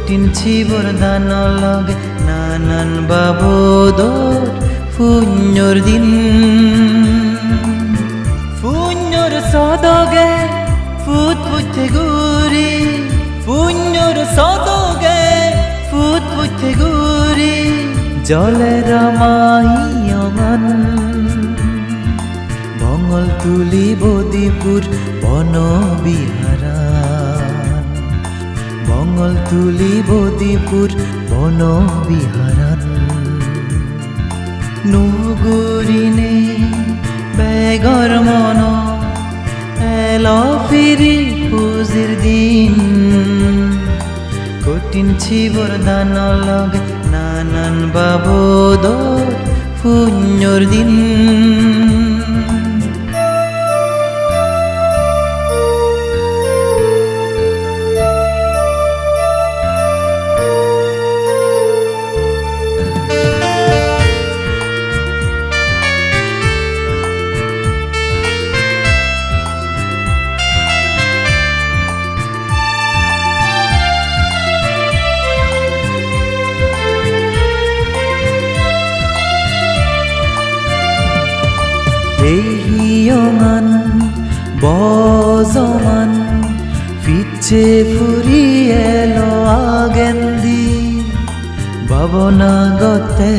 কঠিন জীবদানৰ লগে নানান বাবদৰ পুণ্যৰ দিন পুণ্যৰ সদগে ফুট ফুটে গুৰি পুণ্যৰ সদগে ফুট ফুটে গুৰি জলে ৰমাইয়মান বঙল তুলিব দিপুৰ বনবিহাৰান বঙল তুলিব দিপুৰ বনবিহাৰান নুগুৰিনে বেগৰ মন এলফিৰি পুজিৰ দিন কঠিন জীবদানৰ লগে নানান বাবদৰ পুণ্যৰ দিন হিয়মান বজমান ফিচে ফুৰিয়েল আগেন্দি বাবনাগতে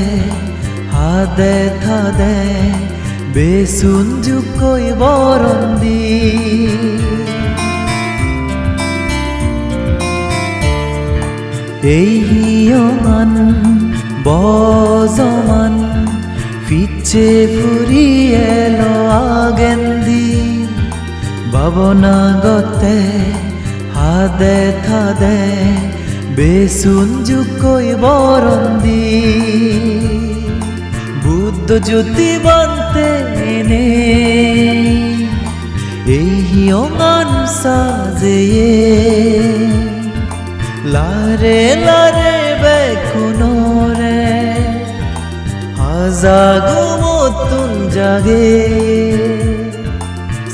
হাদে থাদে বেচুন জুকৈ বৰন্দি এই হিয়মান বজমান ফিচে ফুৰিয়েল আগেন্দি বাবনাগতে হাদে থাদে বেচুন জুকৈ বৰন্দি বুদ্ধ জ্যোতি বান্তে এনে এই হিয়মান সাজেয়ে লাৰে লাৰে বেকুনৰে জাগো মতুন জাগে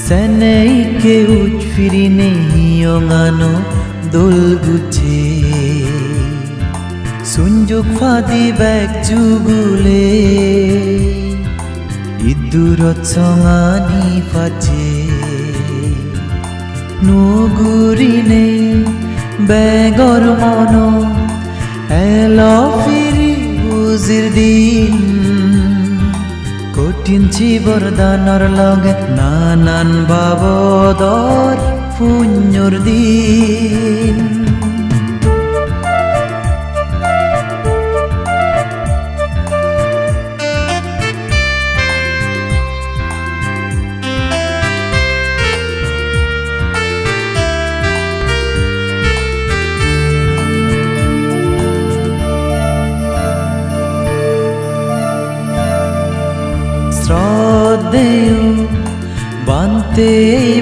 সেনেইকে উঠ ফিরি নেহিয়ঙানো দোল গুছে সুঞ্জুক ফাদি বেগ যুগুলে ইদুরত সঙানি ফাচে নুগুরিনে বেগর মন এলফিরি বুজির দিন কঠিন জীবদানৰ লগে নানান বাবদৰ পুণ্যৰ দিন শ্রদ্ধেয় বান্তে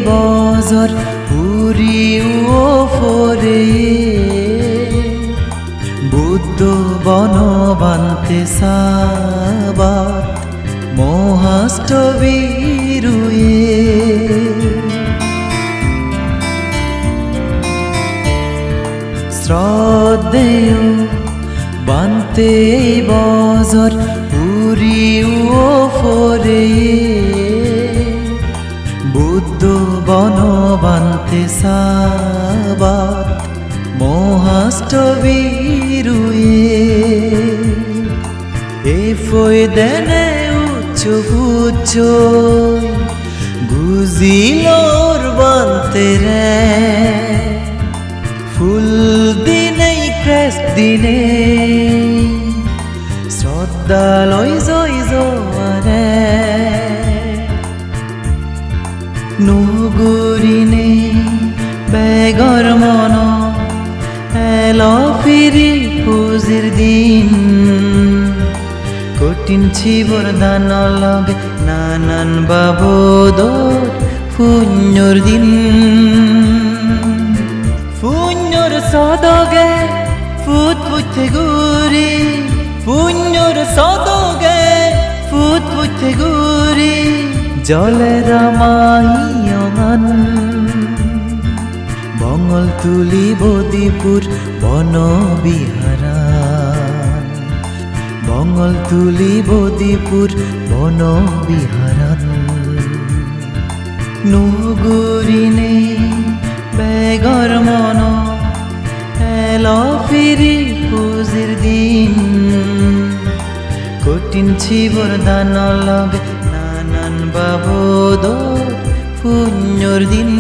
বজর পুরিও ফরে বুদ্ধ বন বান্তে সাবাত মহাষ্টবীরুয়ে শ্রদ্ধেয় বান্তে বজর পুরিও ফরে বুদ্ধ বন বান্তে সাবাত মহাষ্টবীরুয়ে এ ফই দেনে উচ্চ উচ্চ গুজিলোর বান্তে রে ফুল দিনেই ক্রেস্ট দিনে শ্রদ্ধালয় জয় জোয়ারে নুগুরিনে বেগর মন এলফিরি পুজির দিন কঠিন জীবদানৰ লগে নানান বাবদৰ পুণ্যৰ দিন পুণ্যৰ সদগে ফুট ফুটে গুৰি পুণ্যৰ সদগে ফুট ফুটে গুৰি জলে ৰমাইয়মান বঙল বঙল তুলি বদিপুর বন বিহারান বঙল তুলি বদিপুর বন বিহারান নুগুরিনে বেগর মন এলো ফিরি পুজির দিন কঠিন ছিবর দান লগে নানান বাবদ পুণ্যর দিন